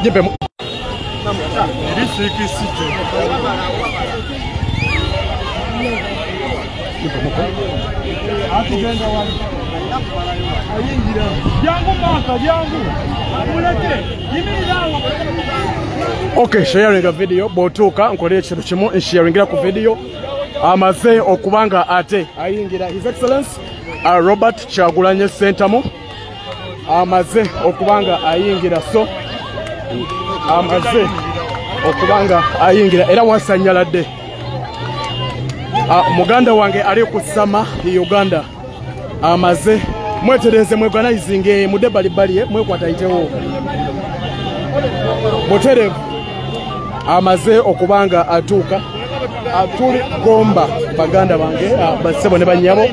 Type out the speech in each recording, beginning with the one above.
Jipe mu. Okay, sharing a video botuka nkole ekintu kimu sharingira ku video amaze okubanga ate ayingira His Excellency Robert Kyagulanyi Ssentamu amaze okubanga ayingira so amaze okubanga ayingira era wasanyaladde muganda wange ali kusama Uganda amaze mwetereze mweganaizinge mudebalibaliye mwekwata itewo Boterevu amaze okubanga atuuka tuli Gomba baganda bange basebo ne banyabo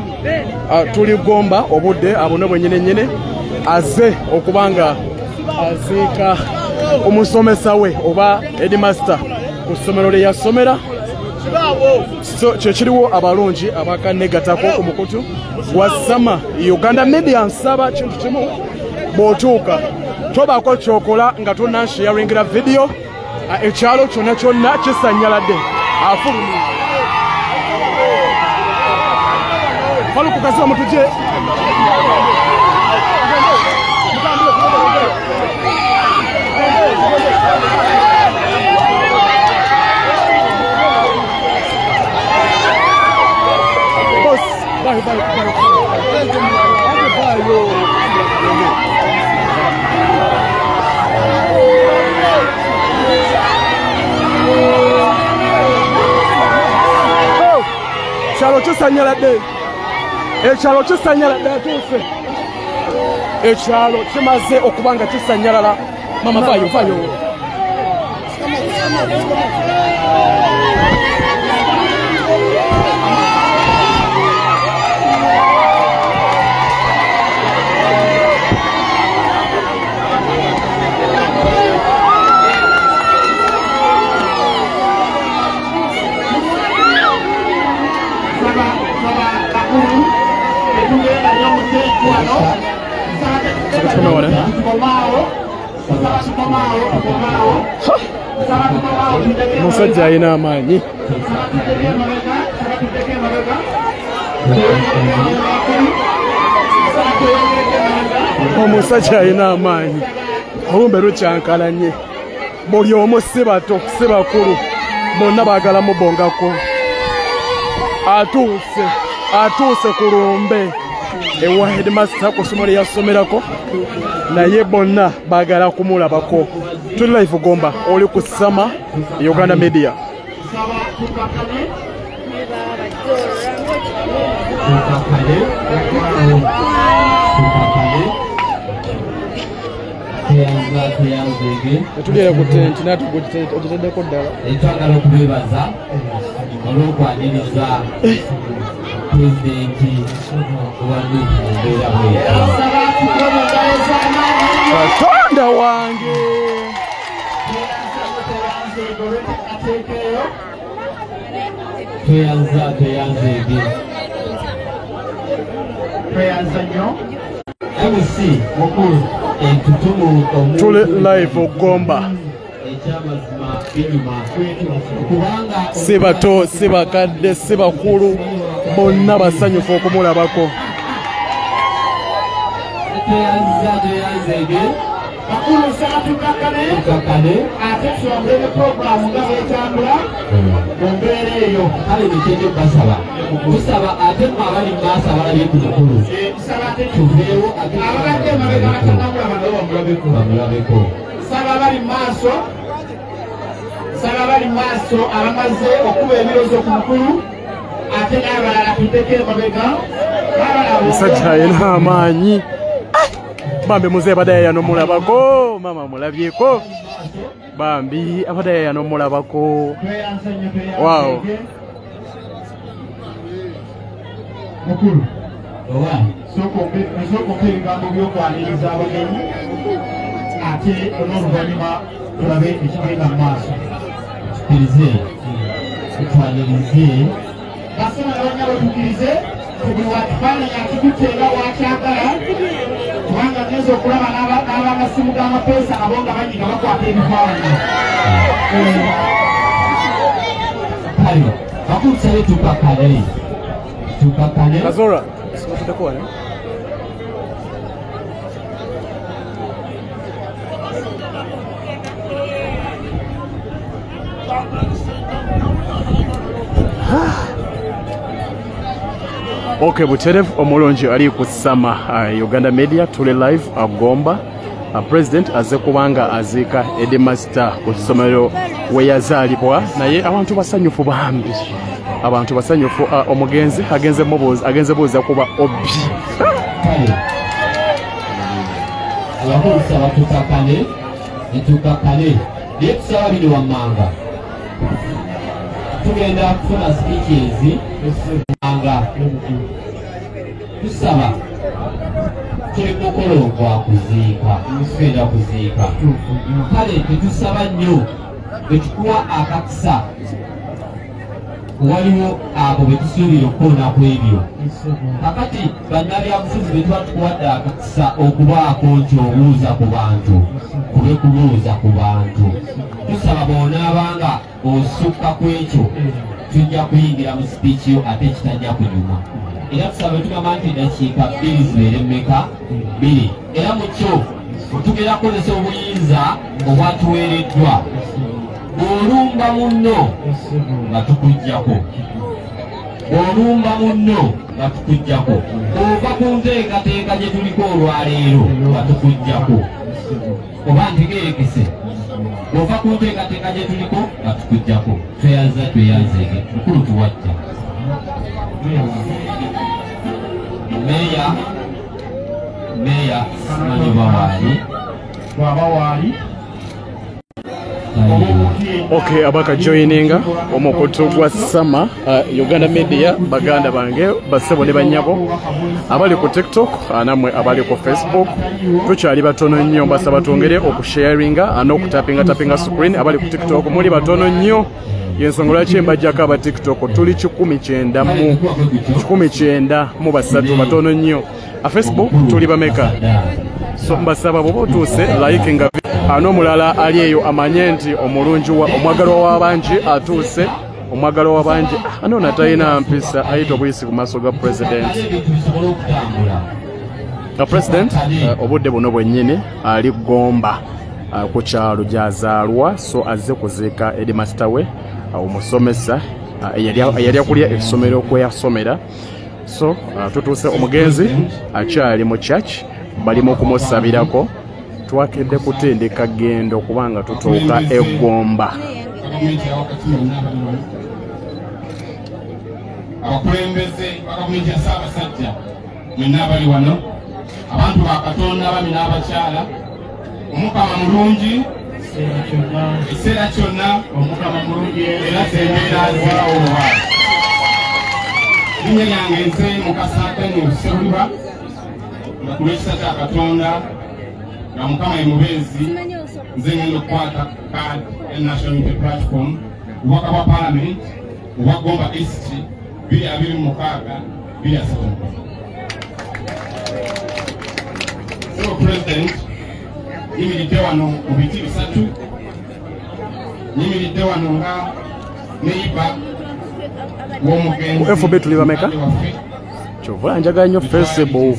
tuli Gomba obudde abone bwennyene aze okubanga aziika omusomesa we oba headmaster ku ssomero lye yasomera so kyekiriwo abalungi abakannegatako omukutu gwasama Uganda Media nsaba kintu kimu bw'otuuka tobaako kyokola nga tonasharingira video ekyalo kyonna kisanyaladde afulumye falukukasiwa mutuje ekyalo kisanyaladde atuuse ekyalo kimaze okubanga kisanyalala mama vayo Musajja ayina amaanyi omusajja ayina amaanyi olumbe lukyankalanye buli omu si bato si bakulu bonna baagala mubongako atuuse ku lumbe ewa headmaster ku ssomero lyasomerako naye bonna baagala kumulabako tuli live Gomba oli ku Sama Uganda Media tuliera ku tent natugiteddeko ddala etwagala okubebaza olw'okwaniriza pulezidenti Katonda wange tweyanzege MC mukulu tuli live Gomba si bato si bakadde si bakulu bonna basanyufu okumulabako bakulu nsaba tukakane ate tusobole programu nga bwetambula mu mbeera eyo kale nitende basaba tusaba ate abali maaso abalabye ku mukulu nsaba ate tuveewo ababadde emabega batanamulaba nabo bamulabeko nsaba abali maaso abamaze okuba ebirozo ku mukulu ate n'abalala tuddeko emabega musajja ayina amaanyi bambi muze badaya yano mulabako mama mulabyeko bambi abadaya yano mulabako wow mukulu soko ebigambo by'okwaniriza abagenyi ate n'oluvannyuma tulabe ekigenda mu maaso tukirize tutwanirize basoma abanyabo tukirize buli wakifaananyi akikutte nga wakyagala kubanga neza okulaba n'abamasimu g'amapeesa nabo nga banyiga bakwata ebifaananyi kale bakutusale tukakane Kazora tutakuwa ne Okay, Buterevu omulungi ali ku Sama Uganda Media tuli live agomba president aze kubanga azika Headmaster ku kisomero we yazaalibwa naye abantu basanyufu bambi abantu basanyufu omugenzi agenze buuza kuba obbi abakulisaba tukakane naye tusaba bino wammanga tugenda kufuna speeches anga tusaba tuli kukologwa kuziika tugenda kuziika kale tetusaba nnyo betukuwa akakisa waliwo abo betusuubira okukoonako ebyo kakati bannabyabufuzi betuba tukuwadde akakisa okubaako nti obuuza ku bantu kube kubuuza ku bantu tusaba boonaabanga osukka ku ekyo tujja kuyingira mu sipiiki yo ate kitajja kunyuma era tusaba tugamba nti dakiika 2 zibeere mmeka 2 era mu kyo tugenda kukozesa obuyinza obwatuweereddwa olumba munno nga tukujjako olumba munno nga tukujjako ova ku nteekateeka gye tuliko olwaleero nga tukujjako oba ntegeerekese ova ku nteekateeka gye tuliko nga tukujjako tweyanzeege mukulu tuwajja meya simanyi wabawaali Okay, abaka joininga omukutu gwa Sama Uganda Media baganda bange basebo ne banyabo abali ku TikTok namwe abali ku Facebook tukyali batono nnyo basaba twongere okusharinga n'okutapinga screen abali ku TikTok muli batono nnyo yensongola kyembajjako aba TikTok tuli 19 mu basatu batono nnyo a Facebook tuli bameka so mbasaba bobo tuuse like nga n'omulala ali eyo amanye nti omulungi omwagalwa w'abangi atuuse omwagalwa w'abangi anona talina mpisa ayita obuyisi ku maaso ga president obudde buno bwennyini ali Gomba ku kyalo gyazaalwa so azze kuziika Headmaster we omusomesa eyali akulya essomero kwe yasomera so tutuuse omugenzi akyali mu church balimu okumusabirako twakedde kutendeka gendo kubanga tutuuka eGomba abakulembeze bakagumenti ya Ssaabasajja mwenna abali wano abantu ba Katonda abami n'abakyala omukama mulungi ekiseera kyonna omukama mulungi era sembeera zaawowa linnya lyange nze Mukasatani Seruliba nga ku lw'ekisa kya Katonda nga mukama emubeezi nze ngenda okukwata card ya National Unity Platform obubaka bwa Parliament obwa Gomba East 2026 so President yimiridde wano mu biti bisatu yimiridde wano nga neiba w'omugenzi FB tuli bameka kyova njagala nnyo Facebook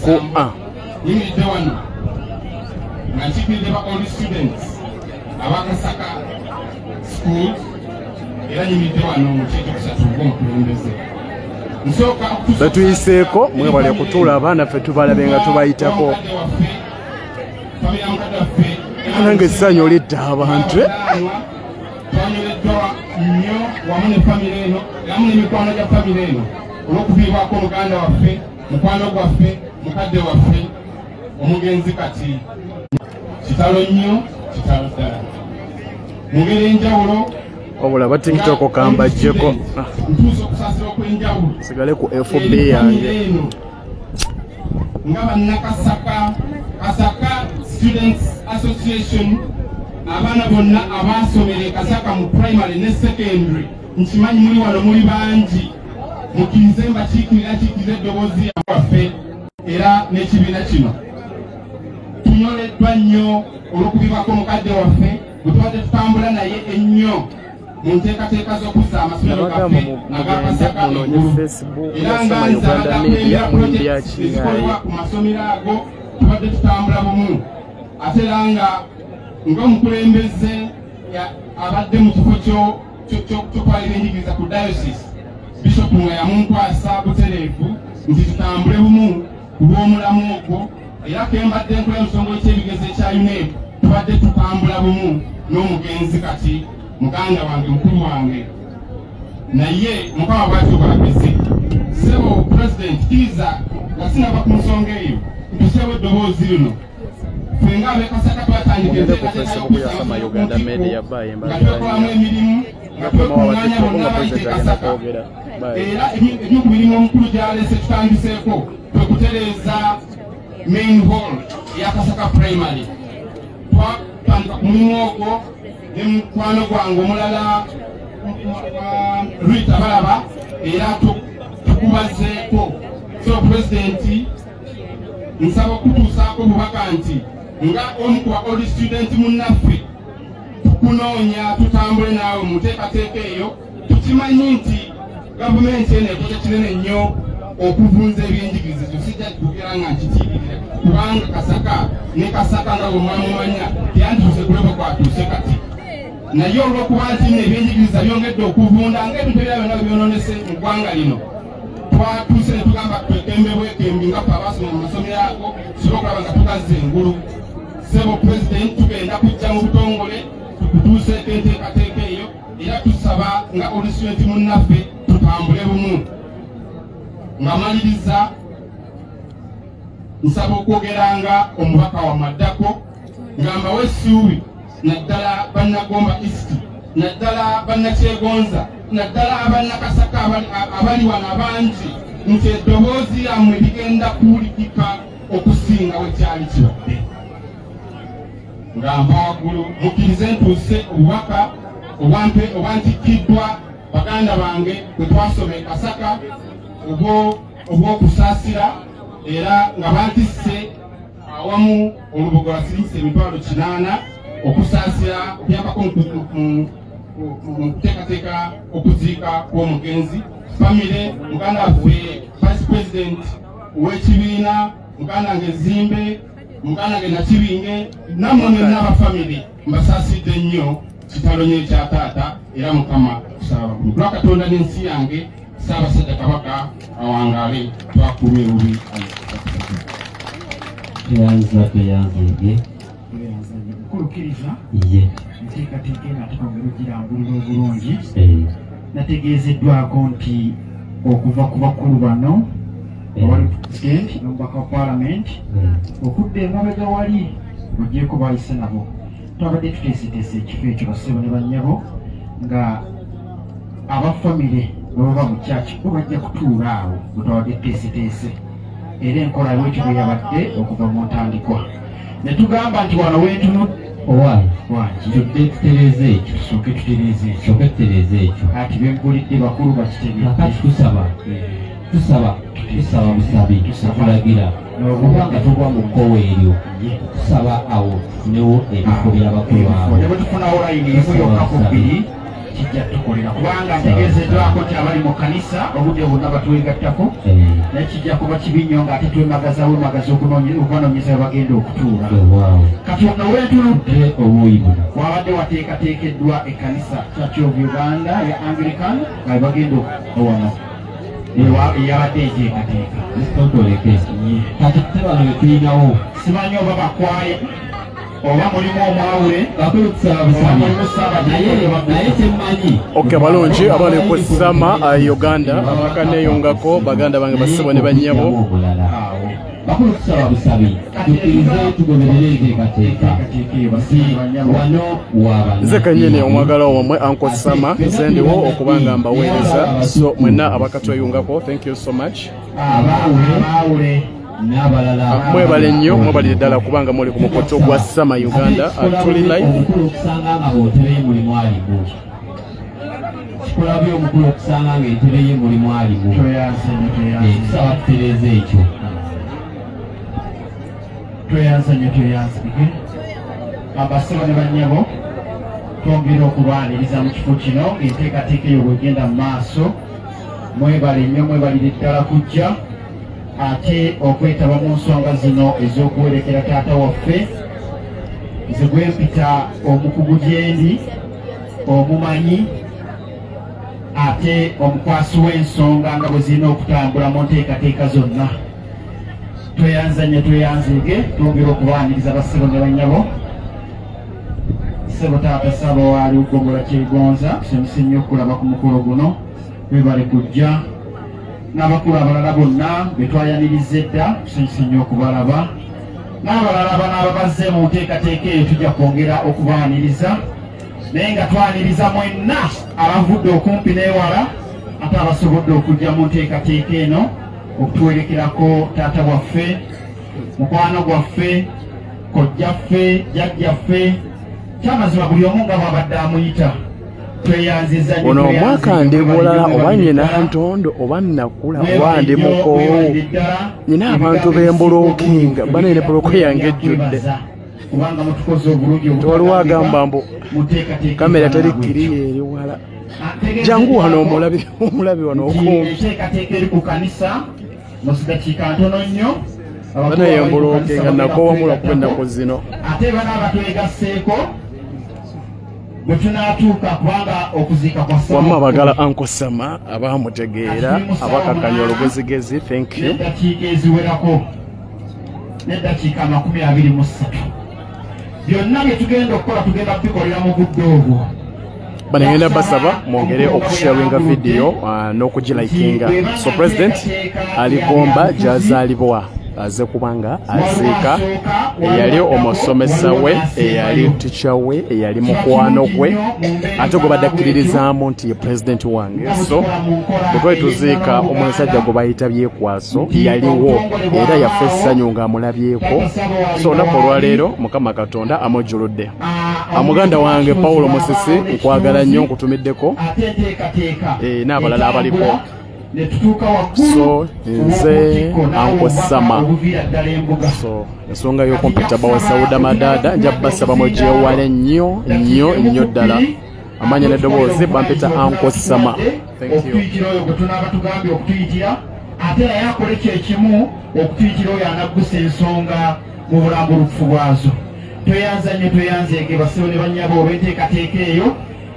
yimiridde wano nga kikiridde ba all students abakasaka school era yimiridde wano mu kyekyo kusatu ng'omukulembeze betuyiseeko mwebale kutuula abaana ffe tubalabe nga tubayitako nange essanyu olidda abantu twanyoleddwa nnyo wamu ne famire eno eramu n'emikwano gya famire eno olw'okuviibwako muganda waffe mukwano gwaffe mukadde waffe omugenzi kati kitalo nnyo kitalo ddala mu ngeri enjawulo obula ba TikTok kambajjeko ntuusa okusaasira okw'enjawulo sigale ku FB yange nga bannakasaka Kasaka Students Association abaana bonna abaasomera e Kasaka mu primary ne secondary nkimanyi muli wano muli bangi mukkirize mbakiikirira kiikirize eddoboozi yaffe era n'ekibiina kino tunyoleddwa nnyo olw'okubibwako mukadde waffe bwe tubadde tutambula naye ennyo mu nteekateeka z'okuzza amasomero gaffe ag'akasaka engulu era nga nze abadakulembera projekiti ezikolebwa ku masomero ago tubadde tutambula bumu ate era ng'omukulembeze abadde mu kifo ky'okwalira enjigiriza ku diocese bishop nga yamunkwasa butereevu nti tutambule bumu ku lw'omulamu ogwo era kembadde nkola musongo ky'ebigezo ekya UNEP tubadde tutambula bumu n'omugenzi kati muganda wange mukulu wange naye mukama bwatyo bwagezi sebo president kiza nga sinaba ku nsonga eyo ntuseewo eddoboozi lino ffe nga ab'ekasaka twatandika enteekateeka y'okusaba nga twekolamu emirimu nga twekuŋŋaanya bonna bayite kasaka era eby'oku mirimu omukulu gy'aleese tutandiseeko kwe kutereeza main hall eya kasaka primary twatandika ku mulimu ogwo ne mukwano gwange omulala Rita Balaba era tukubazeeko so pulezidenti nsaba okutuusaako obubaka nti nga omu ku old student munnaffe tukunoonya tutambule naawe mu nteekateeka eyo tukimanyi nti gavumenti eno ekoze kinene nnyo okuvunza ebyenjigiriza tosijja tukira nga nkitiirire kubanga kasaka ne kasaka nga bwe mwamumanya teyandituuse kuleba kwatuuse kati naye olw'okuba nti nno ebyenjigiriza byongedde okuvunda ng'ebintu ebirala byonna byonoonese mu ggwanga lino twatuuse ne tugamba twekembe bwekembi nga ffe abaasoma mu masomero ago tusobola okulaba nga tugazza engulu sebo pulezidenti tugenda kujja mu butongole tukutuuseeko enteekateeka eyo era tusaba nga olisitudenti munnaffe tutambule bumu nga maliriza nsaba okwogeranga omubaka wamaddako ngambawo essuubi naddala bannagomba east naddala bannakyegonza naddala abannakasaka abali wano abangi nti eddoboozi lyammwe ligenda kuwulikika okusinga we kyali kibadde nga mpa waggulu mukkirize ntuuse obubaka obwantikiddwa baganda bange bwe twasoma e kasaka obw'okusaasira era nga bantisse awamu olubugo lwa siringisa emitwalo 8 okusaasira okuyambako mu kuteekateeka okuziika kw'omugenzi famire muganda waffe vice president ow'ekibiina muganda wange Zimbe muganda wange Nakibinge nammwe mwenna abafamire mbasaasidde nnyo kitalo nnyo ekya taata era mukama kusaba ku lwa Katonda n'ensi yange Ssaabasajja Kabaka awangaale twakuumye bubi tuyanzige kulukiriza ye nteekateeka ate twongera ogirambulira obulungi nategeezeddwako nti okuva ku bakulu bano awali pulezidenti n'omubaka wa paalamenti okudda emabega wali ogyeko bayise nabo twabadde tuteeseteese ekifo ekyo bassebo ne bannyabo nga abafamire bwebaba mu kyaki bo bajja kutuula awo bwe twabadde tuteeseteese era enkola bwekyo bwe yabadde okuva mu ntandikwa ne tugamba nti wano wentunudde wangi tudde tutereeze ekyo tusooke tutereeze ekyo kyokka tutereeze ekyo ati beggulidde bakulu bakitegeedde kakati tusaba busabi okulagira kubanga tuva mu kkowa eryo tusaba awo tufunewo ebifo by'abakulu abo ne bwe tufunawo layini emu yokka ku bbiri kijja tukolera kubanga ntegeezeddwako nti abali mu kanisa obudde bwonna batwegattako naye kijja kuba kibi nnyo ng'ate twemagazawo emagaza okubanoonyeza we bagenda okutuula katonda wentunudde obuuyi buno wabadde wateekateekeddwa ekkanisa Church of Uganda ya Anglican nga we bagenda owano eyabadde enteekateeka zitotoleke kati tebano betulinawo simanyi oba bakwaye oba mulimu omwawule bakulu kusaba busabi naye kyemmanyi balungi abali ku Sama Uganda abaka neeyongako baganda bange bassebo ne bannyabo bakulu kusaba busabi tukkirize tugoberere enteekateeka wano wabana nze kennyini omwagala wammwe Uncle Sama nze ndiwo okubanga mbaweereza so mwenna abakatweyungako thank you so much abawule mwebale nnyo mwebalire ddala kubanga muli ku mukoto gwa Sama Uganda tuli live omukulu okusanga nga bw'otebe ye mulimu alimu kikulabye omukulu okusanga nga entebe ye mulimu alimu tusaba tutereeze ekyo tweyanzanye abasaba ne bannyabo twongera okubaaniriza mu kifo kino enteekateeka eyo bwegenda mu maaso mwebale nnyo mwebalire ddala kujja ate okwetaba mu nsonga zino ez'okuwerekera taata waffe nze gwempita omukugu gyendi omumanyi ate omukwasi w'ensonga nga bwe zirina okutambula mu nteekateeka zonna tweyanzanye tweyanzeege twongera okubaaniriza bassebo ne bannyabo sebo taata saba waali ugombola kyegonza tusanyuse nnyo okulaba ku mukolo guno webale kujja n'abakulu abalala bonna betwayaniriza edda tusanyuse nnyo okubalaba n'abalala banaababazze mu nteekateeka eyo tujja kwongera okubaaniriza naye nga twaniriza mwenna abavudde okumpi n'ewala ate abasobodde okujja mu nteekateeka eno okutuwerekerako taata waffe mukwano gwaffe kojjaffe jjajjaffe kyamazima buli omu nga bwabadde amuyita tweyanziza ono omwaka ndi bulala oba nyina ntondo oba nakula oba ndi mukoowu nyina abantu b'embulookinga banene buloko yange ejjudde kubanga mutukoze obulungi tewaliwo agamba mbu kamera teri kiri eri wala jangu wano omulabi wano okumpi enteekateeka eri ku kanisa musidakiika ntono nnyo banayembulookinga nakowamula kwennaku zino ate banaaba twegasseeko bwe tunaatuuka kubanga okuziika kwa wamma bagala ankosama abamutegeera abakakanya olugezigezi thank you n'eddakiika eziwerako n'eddakiika 23 byonna bye tugenda okukola tugenda kubikolera mu budde obwo banagenda basaba mwongere okusharinga video n'okugilayikinga so president aligomba gyazaalibwa aze kubanga aziika eyali omusomesa we eyali tica we eyali mukwano gwe ate gwe badakkiririzaamu nti ye pulezidenti wange so bwe tuziika omusajja gwe bayita byekwaso yaliwo era yaffe essanyu ng'amulabyeko so olunaku olwaleero mukama katonda amujjuludde amuganda wange Paulo Musisi nkwagala nnyo nkutumiddeko n'abalala abaliko so nze ankosama so ensonga y'okumpita bawasawuda madada nja basaba mugyewale nnyo ddala amanya n'eddoboozi bampita ankosama okutuyitira oyo gwe tunaaba tugambye okutuyitira ate naye akole kyekimu okutuyitira oyo anaggusa ensonga mu bulambulukufu bwazo tweyanzeege basebo ne bannyabo olw'enteekateeka eyo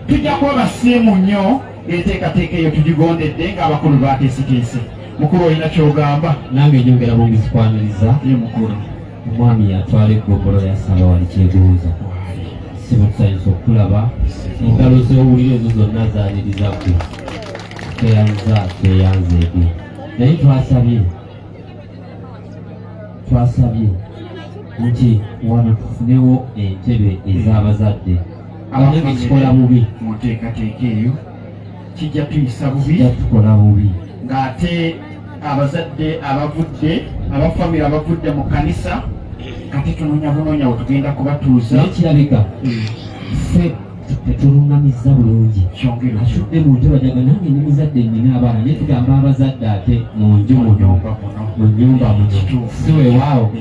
tujja kuba basiimu nnyo enteekateeka eyo tugigondedde ng'abakulu baateeseteese mukulu olina kyogamba nange njogera bongezi kwaniriza ye mukulu omwami yatwala eggombolo yasaba wali kyebuuza sibo tusanyusa okulaba engalo z'owulira ezo zonna zaaniriza gwe tweyanzeege naye twasabye nti wano tufunewo entebe ez'abazadde abanange kikola bubi mu nteekateeka eyo kijja tuyisa bubi tukola bubi ng'ate abazadde abafamire abavudde mu kanisa kati tunoonya bunoonya we tugenda kubatuuza naye kirabika ffe tetulungamizza bulungi atudde mu nju bajaga nange ndi muzadde nnina abaana naye tugamba abazadde ate mu nju mu nnyumba muno si weewaawo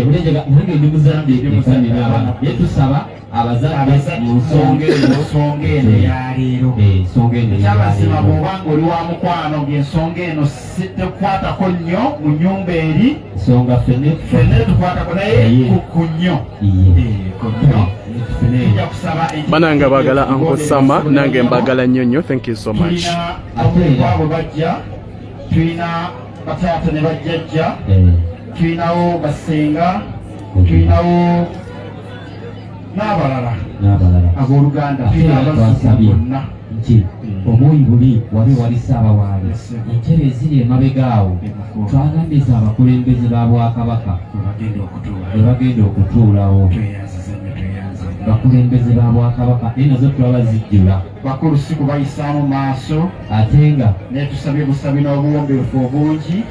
bulenjaga nange ndi muzadde eka nnina abaana naye tusaba abazadde mu nsonga eno eyaleero kyabazima bw'obanga oli wa mukwano ng'ensonga eno tekukwatako nnyo mu nnyumba eri ensonga ffenne tukwatako naye ku nnyo bananga bagala ankosama nange mbagala nnyo thank you so much abo bajja tulina bataata ne bajjajja tulinawo basenga tulinawo n'abalala abooluganda tulina abazibu bonna nti obuuyi buli wali saabawaale entebe eziri emabegaawo twagambiza abakulembeze ba bwakabaka webagenda okutuulawo bakulembeze ba bwakabaka naye nazo tulaba zijjula bakulu si kubayisaamu maaso ate nga naye tusabye busabi n'obuwombeefu obungi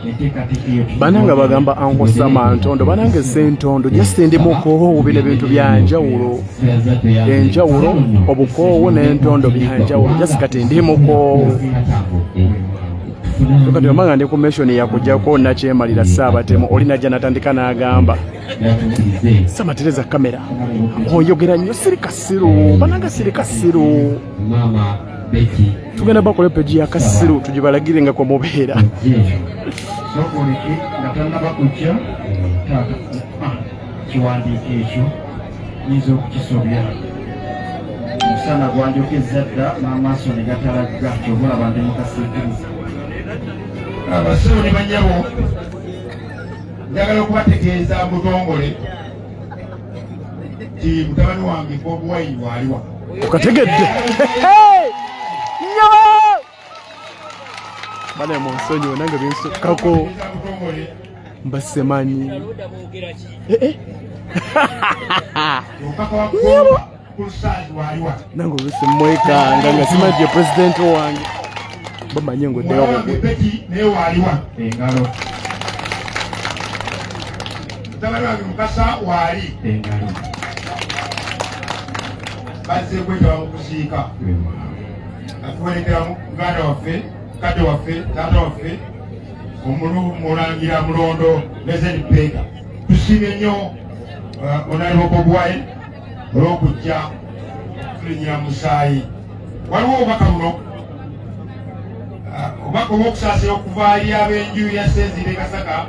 enteekateeka eyo bananga bagamba ankosama ntondo banange sentondo just ndi mukoowu bino bintu byanjawulo enjawulo obukoowu n'entondo byanjawulo just kati ndi mukoowu kati omanga ndi ku mission yakujjako nakyemalira Ssaabatemu oli najja natandika n'agamba Samatereza kamera oyogera nnyo sirikasiru bananga sirikasiru Mama Betty tugenda bakole peji ya kasiru tujibalagire nga kwa mubeera sokoleke nga tannaba kujja taata kiwandiiko ekyo nyinza okukisobya omusana gwanjokezza dda n'amaaso ne gatalagga kyobulaba ndi mukasiikiriza abasiru ne banyabo njagala okubategeeza mutongole ti mutabani wange Bobi Wine waaliwa okategedde bana monsonyi onange binsukako mbasemanyi nange olusi mwekanga nga simadye president wange bamanye ngoddeyo engalo mutabani wange Mukasa waali engalo bazze kwetaba mu kusiika atuwerekera muganda waffe kadde waffe taata waffe Omulangira Mulondo Lezen Pega tusiime nnyo Honorable Bobi Wine olw'okujja tulinyira musaayi waliwo obubaka buno obubaka obw'okusaasira okuva eri ab'enju ya Ssenzire Kasaka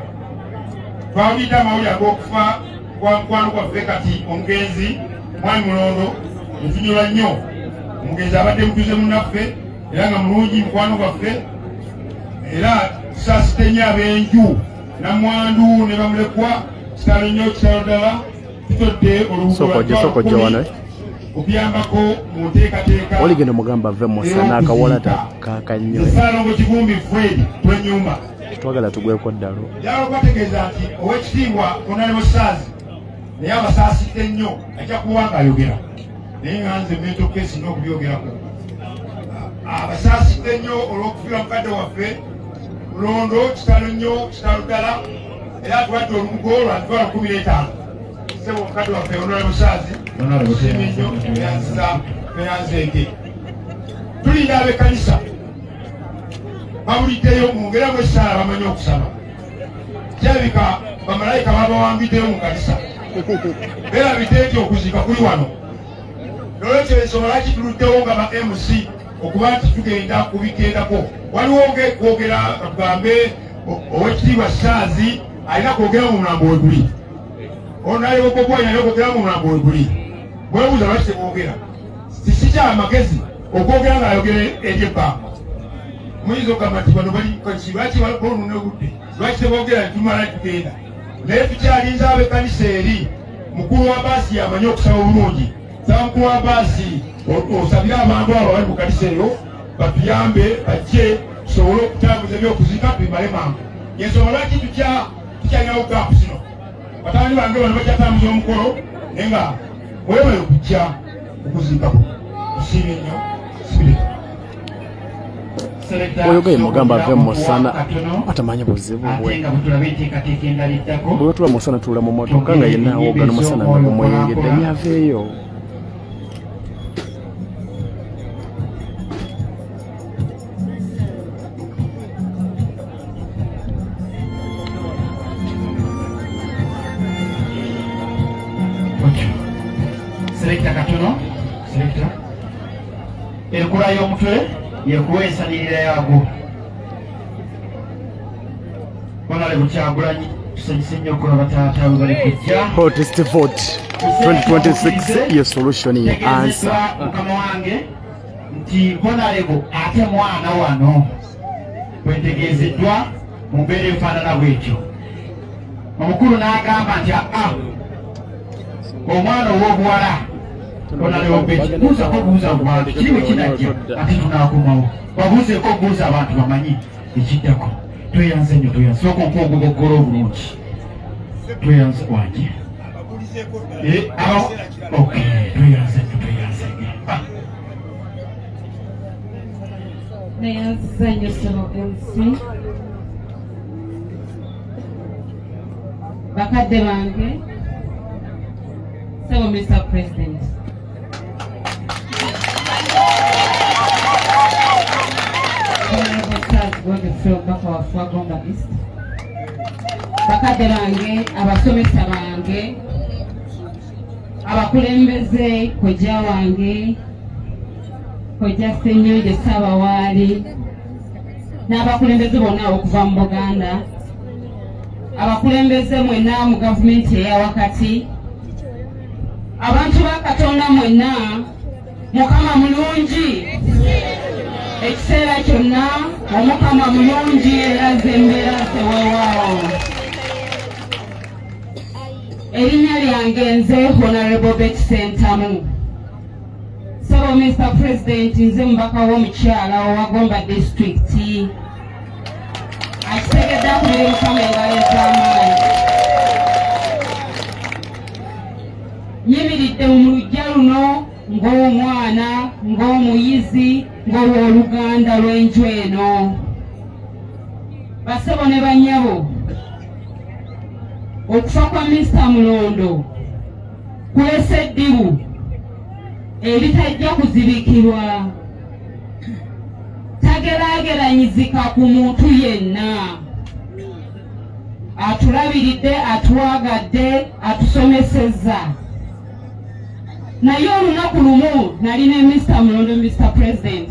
twawulidde amawulire ag'okufa kwa mukwano gwaffe kati omugenzi Mwami Mulondo netunyolwa nnyo omugenzi abadde mutuuze munnaffe era nga mulungi mukwano gwaffe era tusaasite nnyo ab'enju Namwandu ne bamulekwa kitalo nnyo kitalo ddala tutodde sokojja okuyambako mu nteekateeka oligenda mugamba ave musana akawolata kakannyo Ssalongo Kivumbi Fred twenyumba twagala tugweko ddalo njagala okubategeeza nti ow'ekitiibwa Honorable Saazi naye abasaasidde nnyo ajja kuba nga ayogera naye nga nze mental case n'okubyogerako abasaasidde nnyo olw'okufiirwa mukadde waffe Mulondo kitalo nnyo kitalo ddala era atuwadde olumugo lwatwala 15 sebo mukadde waffe Honorable Saazi tusiimye nnyo eyanzeeke tulinda ab'ekkanisa bawuliddeyo mu ngeri mw'essaala bamanyi okusaba kirabika bamalayika babawambiddeyo mu kanisa beerabidde nti okuziika kuli wano nolwekyo ensonga lwaki tuluddewo nga ba MC okuba nti tugenda kubigendako waliwo kwogera tugambe ow'ekitiibwa Saazi alina kwogera mu mulambo we guli Honorable Bobi Wine alina kwogera mu mulambo we guli bwebuuza lwaki tebwogera sikya amagezi okwogera ng'ayogere eri ebbanga muyinza okugamba nti bano bali kanisi lwaki balonuna obudde lwaki tebwogera nitumala tugenda naye tukyalinza ab'ekkanisa eri mukulu wa baasi amanyi okusaba obulungi saba mukulu wa baasi osabire abantu abo bali mu kanisa eyo batuyambe bajje tusobole okutambuza ebyokuziika tubimale mangu yensonga lwaki tukyalinawo gaapu zino batabani bange bano bakyatambuza omukolo naye nga wewale okujja okuziikako tusiime nnyo sibireka oyogaye mugamba ave musana atamanyi buzibu bwe bwe tula musana tula mu motoka nga yenna awogana musana nga gumweyongedde nyaveeyo Selecta katono selecta enkula y'omutwe yekuwa ensanirira yaagwo Honorable Kyagulanyi tusanyuse nnyo okulaba taata bwe bali kujja hottest vote 2026 ye solution ye answer mukama wange nti Honorable ate mwana wano bwentegeezeddwa mu mbeera efaanana bwetyo omukulu n'agamba nti omwana ow'obuwala buuza abantu kiriwe kinajja ate tunaakomawo babuuzeeko buuza abantu bamanyi ekiddako tweyanze nnyo tweyanze sooka nkuogogogola obulungi tweyanze wange tweyanze nnyo tweyanze neyanziza nnyo sebo MC bakadde bange sebo Mr. President Godfrey Obaka wa Fwagomba East. Bakadde bange, abasomesa bange, abakulembeze kojja wange, kojja Ssenyonje Ssaabawaali, n'abakulembeze bonna okuva mu Buganda, abakulembeze mwenna mu gavumenti eya wakati, abantu ba Katonda mwenna, Mukama mulungi, ekiseera kyonna Omukama mulungi era z'embeera zeweewaawo. Erinnya lyange nze Honorable Betty Sentamu. Sabo Mr. President, nze mubaka w'omukyala owa Gomba District. Akitegedde akubira Mukama engalo ez'amaanyi. Nyimiridde mu luggya luno ng'omwana, ng'omuyizi, ng'owooluganda lw'enju eno. Basebo ne bannyabo, okufa kwa Mr. Mulondo kulese eddibu eritajja kuzibikirwa. Tageraageranyizika ku muntu yenna. Atulabiridde, atuwagadde, atusomesezza. Naye olunaku lumu nali ne Mr. Mulondo, Mr. President,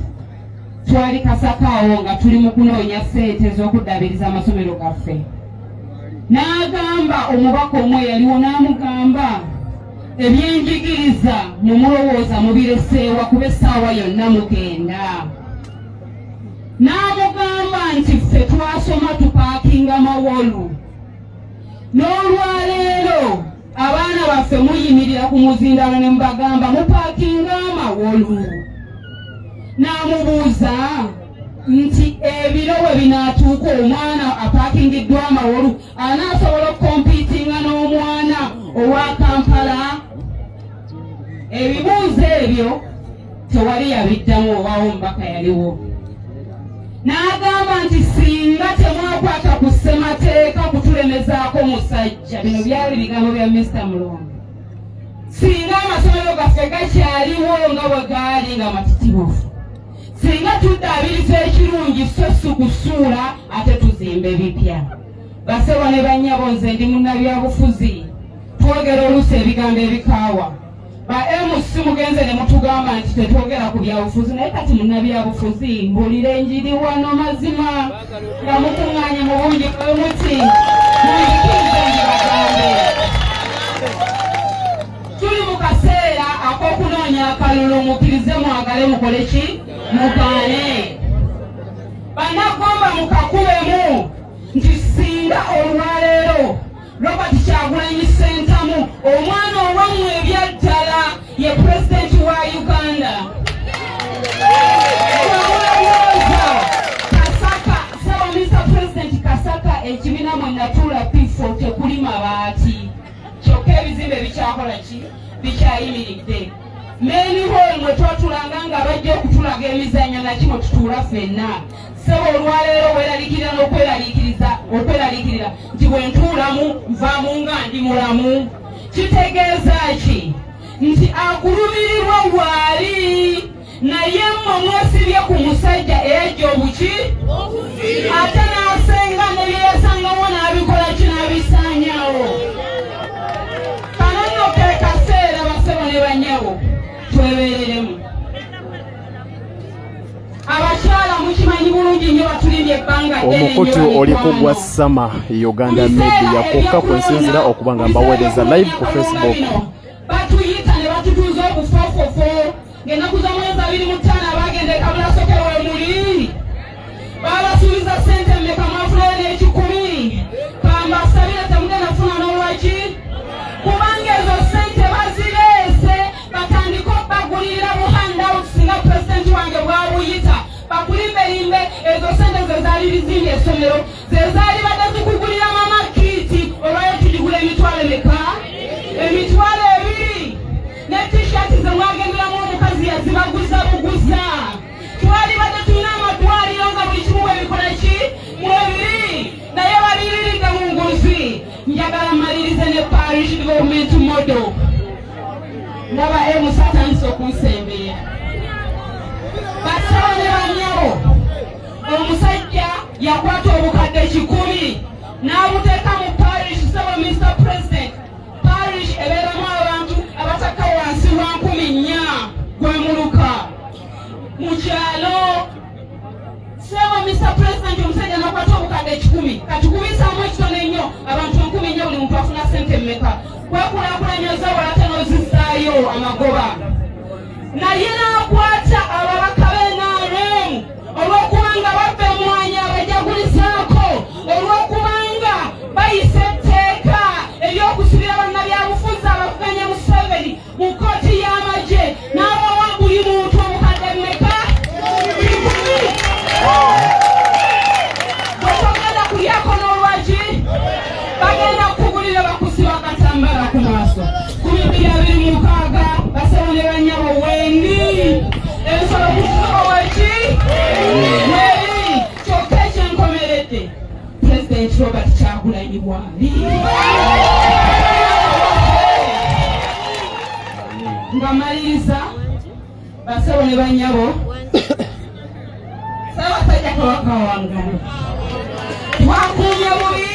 twali Kasakaawo nga tuli mu kunoonya ssente z'okuddabiriza amasomero gaffe. N'agamba omubaka omwe yaliwo n'amugamba ebyenjigiriza mumulowooza mubireseewa kuba essaawa yonna mugenda. N'amugamba nti ffe twasoma tupaakinga mawolu. N'olwaleero abaana baffe muyimirira ku muzindalo ne mubagamba mupaakinga amawolu. N'amubuuza nti ebiro we binaatuuka omwana apaakingiddwa amawolu anaasobola okompiitinga n'omwana owa Kampala? Ebibuuzo ebyo tewali yabiddamu obaawo omubaka yaliwo. N'agamba nti singa temwakwata ku ssemateeka kutulemezaako musajja. Bino byali bigambo bya Mr. Mulondo. Singa amasomero gaffe gakyaliwo nga bwe gaali nga matitibufu. Singa tuddaabiriza ekirungi so si kusuula ate tuzimbe bipya. Basebo ne bannyabo, nze ndi munnabyabufuzi. Twogera oluusi ebigambo ebikaawa. Ba MC mugenze ne mutugamba nti tetwogera ku byabufuzi, naye kati munnabyabufuzi mbuulira enjiri wano mazima nga mukuŋŋaanye mu bungi bw'omuti muyikirize njibagambe. Tuli mu kaseera ak'okunoonya akalulu, mukkirize mwagale mukole ki? Mugaane. Bannagomba mukakubemu nti singa olwaleero Robert Kyagulanyi Ssentamu omwana owammwe ebyaddala ye President wa Uganda. Kasaka, Sabo Mr. President, Kasaka ekibiina mwe natuula P4 tekuli mabaati. Kyokka ebizimbe bikyakola ki? Bikyayimiridde. Meni hall mwe twatulanga nga bajja okutulaga emizannyo na kimo tutuula ffenna. Sebo olwaleero weeraliikirira n'okweraliikirira nti bwe ntuulamu nvaamu nga ndi mulamu. Kitegeeza ki? Nti akulumirirwa waali naye mmwe mwesibye ku musajja eyajja obuki? Ate n'asenga ne bye yasangawo n'abikola ki? N'abisaanyawo. Kano nno ke kaseera basebo ne bannyabo twebeereremu. Abakyala mukimanyi bulungi nnyo batulimbye ebbanga ddene. Omukutu oliko gwa Sama Uganda Media kokka kwensinzira okuba nga mbaweereza live ku Facebook. Batuyita ne batutuuza obufoofofo ng'ennaku za mwezi 25 abagenda e Kabulasokero we muli. Babasuubiza ssente mmeka mwafunayo n'ekikumi. Kambasabire temugenda kufuna n'olwaki? Kubanga ezo ssente bazireese batandika okubagulirira bu handout singa Pulezidenti wange bw'abuyita. Bakulimbelimbe ezo ssente ze zaali bizimbye essomero, ze zaali badde zikugulira mama kiiti olwayo tuligula emitwalo emeka? Emitwalo 2. Ne t-shirt ze mwagenderamu omukazi yazibaguza buguza. Twali badde tulina amadwaliro nga buli kimu bwebikola ki? Mwebiri. Naye baliriridde mu nguzi. Njagala mmalirize ne parish government model. Ndaba MC atandise okunsembeera. Basebo ne bannyabo, omusajja yakwata obukadde 10 n'abuteeka mu parish. Sebo Mr. President, parish ebeeramu abantu abatakka wansi wa 4,000 gwemuluka mu kyalo. Sebo Mr. President, omusajja n'akwata obukadde 10 kati kubisaamu ekitono ennyo abantu 10,000 buli muntu afuna ssente mmeka kwekulaakulanyoza wala ate n'ozizaayo amagoba. Naye n'akwata ababaka b'NRM olw'okubanga bava emwanyi abajagulizaako, olw'okubanga bayisa etteeka ery'okusibira bannabyabufuzi abavuganya Museveni mu kkooti y'amagye n'abawa buli muntu obukadde mmeka 10. Bwetogenda kulyako n'olwagi bagenda kukugulira bakusiba akatambala ku maaso 2026 basebo ne bannyabo wendi ensolo kusiba waki weri kyokka ekyenkomeredde President Robert Kyagulanyi bwali nga maliriza basebo ne bannyabo Ssaabasajja Kabaka wangalo twakuumye bubi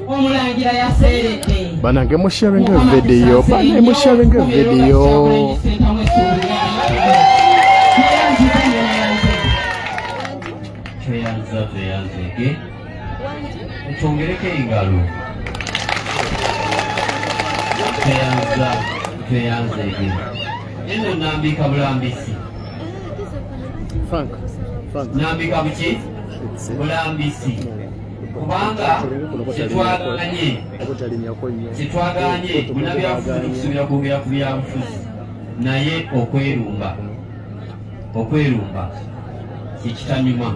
omulangira yaseeredde. Banange musharing a video. Banange musharing a video. Tweyanzeke. Twongereko engalo. Tweyanzeke. Eno nambika bulambisi. Frank. Nambika buki? Bulambisi. Kubanga kitwaganye munabyabufuzi tukusubira kwogera ku byabufuzi naye okwerumba kikitanyuma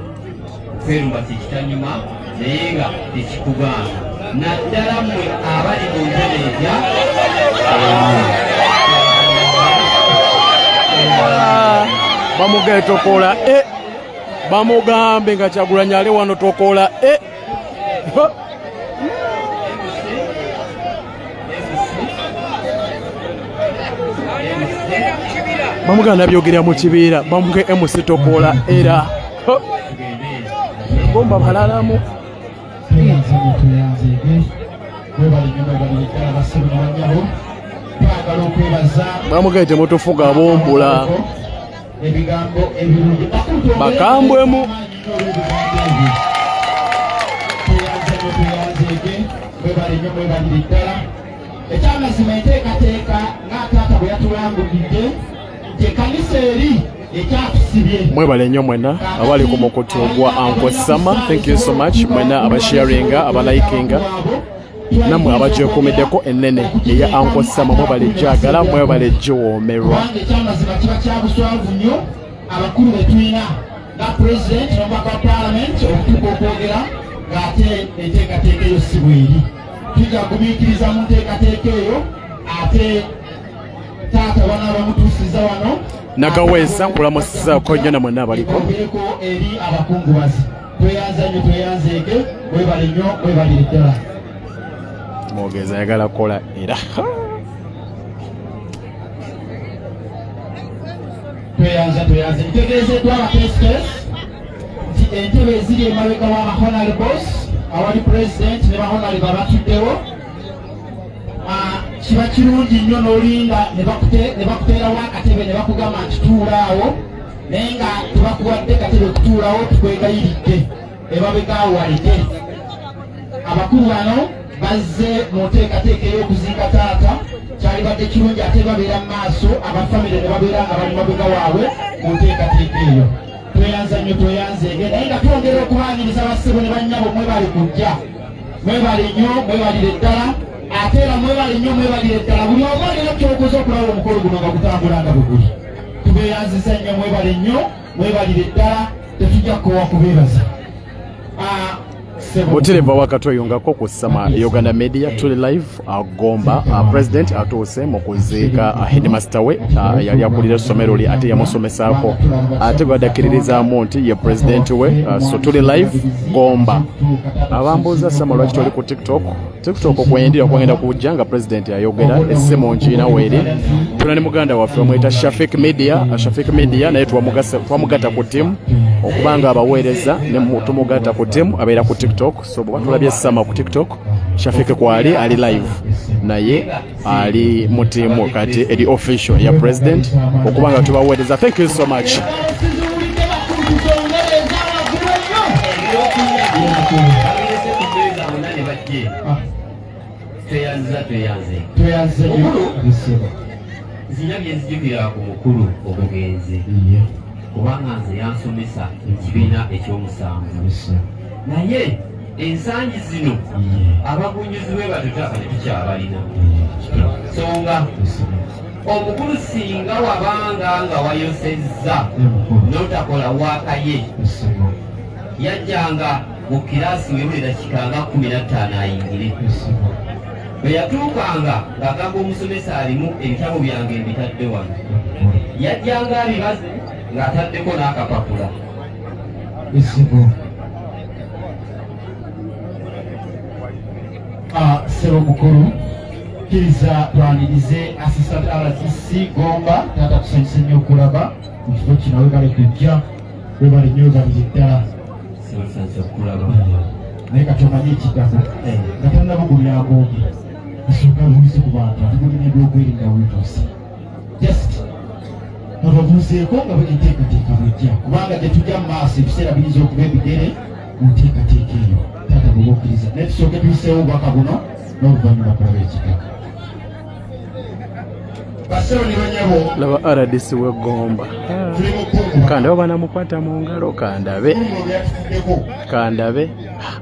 naye nga tekikugaana naddala mmwe abali mu ntereja bamugaye tokola bamugambe nga Kyagulanyi ali wano tokola bamugana byogerera mu kibiira bamuge MC tokola era bomba balalamu bamugaye temutufuga bombula bakambwemu ekyamazima enteekateeka ng'ataata bwe yatulambulidde ekanisa eri ekyatusibye. Mwebale nnyo mwena abali ku mukutu gwa Uncle Sama. Thank you so much mwena abasharinga abalikinga namwe abagyekumiddeko ennene eya Uncle Sama. Mwebale gyagala mwebale giwoomerwa. Ekyamazima kiba kyabuswavu nnyo abakulu be tulina nga President n'omubaka wa Parliament okutuuka okwogera ng'ate enteekateeka eyo si bweri. Tujja kumiikiriza mu nteekateeka eyo ate taata bana bamutuusiza wano nagaweesa nkulamusizaako nnyo na mwena abaliko eri abakungubazi. Tweyanza nnyo tweyanzeege mwebale nnyo mwebalire ddala. mwogezi ayagala kukola era tweyanze ntegeezeddwa abatesikes nti entebe eziri emabega w'abahonables awali President ne bahonables abatuddewo kiba kirungi nnyo n'olinda ne bakuteerawo akatebe ne bakugamba nti tuulaawo naye nga tebakuwadde katebe kutuulawo tukwegayiridde ebabegaawo walide. Abakulu bano bazze mu nteekateeka ey'okuziika taata kyalibadde kirungi ate babeera mu maaso abafamire ne babeera nga bali mabega waabwe mu nteekateeka eyo. Tweyanza nnyo tweyanzeege naye nga twongera okubaaniriza bassebo ne bannyabo mwebale kujja mwebale nnyo mwebalire ddala ate era mwebale nnyo mwebalire ddala buli omu alina kyokoze okulaba omukolo guno nga gutambula nga bwe guli. Tubeeyanziza nnyo mwebale nnyo mwebalire ddala tetujja kukowa kubeebaza. Butereva wakati oyungako ku Sama Uganda Media tuli live agomba President atuuse mu kuziika headmaster we yali akulira essomero lye ate yamusomesaako ate gwadakkiririzaamu nti ye President we so tuli live gomba abambuuza Sama lwaki toli ku TikTok kweyendera kwagenda kujja nga President ayogera essimu nkiina weeri tuna ne muganda waffe omweta Shafik Media naye twamugatta ku timu okubanga abaweereza ne tumugatta ku timu abeera ku TikTok. So bwe batulabye Sama ku TikTok, Shafike kwali ali live naye ali mu timu kati eri official ya president okubanga tubaweereza. Thank you so much. Zinyabye nzijukira ku mukulu omugenzi kubanga nze yansomesa ekibiina ekyomusanvu naye ensangi zino abagunjuzi bwe batutaka ne tukyabalina songa omukulu singa wabanga nga wayosezza n'otakola waakaye yajjanga mu kirasi webuli dakika nga 15 ayingire bwe yatuukanga ng'agamba omusomesa alimu ebitabo byange mbitadde wano yajjanga abibaze ng'ataddeko n'akapapula. Sebo mukuru kkiriza twanirize Assistant RTC Gomba taata tusanyuse nnyo okulaba mu kifo kino webale kujja webale nnyo webalire ddala naye kati omanye ekiddako nga tannabugulira Gombi asooka bulize ku bantu ate bulina ebyokwerinda wituuse just ababuuzeeko nga enteekateeka bwejja kubanga gye tujja mu maaso ebiseera biyinza okuba ebigere mu nteekateeka eyo taata bweba okkiriza naye tusooke tuyiseewo obubaka buno n'oluvannyuma kulaba ekigako basebo ne banyabo laba RDC w'Egomba kandi oba banamukwata mu ngalo kandabe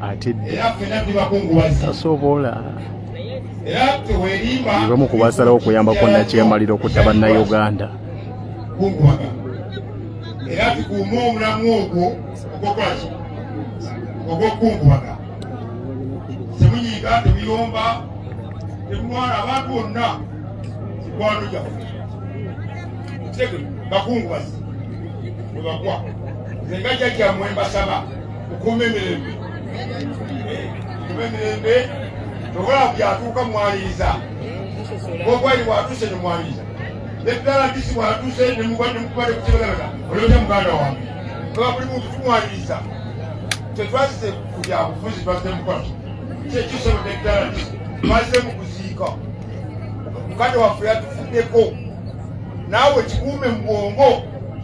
atidde tasobola bamu ku basalawo okuyambako nakyemalira okutta bannayuganda era tukuuma omulamu ogwo ogwokolaki ogw'okunkubaga temunyiiga temuyomba temumwala abantu bonna kikwano gyaffe tege bakungubazi webagwa zenga jjajjammwe mbasaba okuuma emirembe tokola byatuuka mwaliriza gwogwali bwatuuse nemwaliriza neddala disi bwatuuse nemukubale kukibegabega olebeta muganda wange oba buli muntu tumwaliriza tetwazise ku byabufuzi twazize mukola kyekisebo neddala disi twazize mu kuziika mukadde waffe yatufuddeko naawe kikuume mu bwongo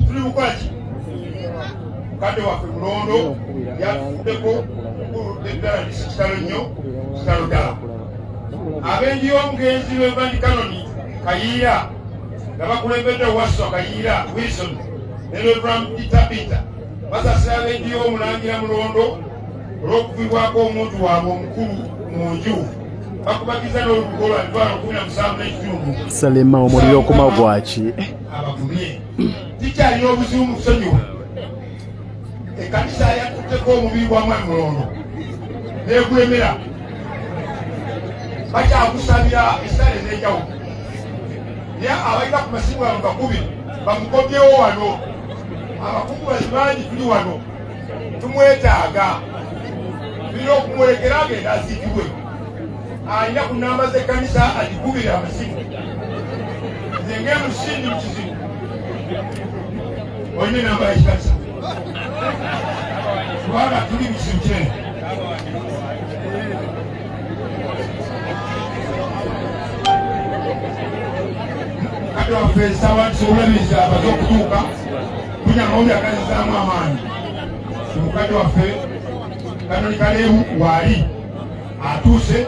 tuli bukola ki mukadde waffe mulondo yatufuddeko neddala disi kitalo nnyo kitalo ddala abengi y'omugenzi w'Evandi Kanoni Kayiira nga bakulembedde Wasswa Kayiira Wilson ne Reverend Peter basasira abengi y'omulangira Mulondo olw'okuvibwako omuntu waabwe omukulu mu nju bakubagiza n'olubugo lwa 17 Salima omuliro okumagwaki abagumye tikyalina obuzibu mu kusonyiwa ekkanisa yatutteko omubiri gwa mwami Mulondo n'egwemera bakyakusabira esale ez'enjawulo naye abalina ku masimu gaabwe bakubiri bamukomyewo wano abakungubazi bangi tuli wano tumwetaaga tulina okumulekera agenda aziikibwe alina ku namba z'ekkanisa agikubire amasimu nze ng'emusindi mu kizibu olina enamba y'ekkanisa kubanga tuli mu kizibu kinene kati waffe saawandiisa obulabiriza abaze okutuuka tunyamawo byakalizaamu amaanyi mukadde waffe Kanoni Kalebu waali atuuse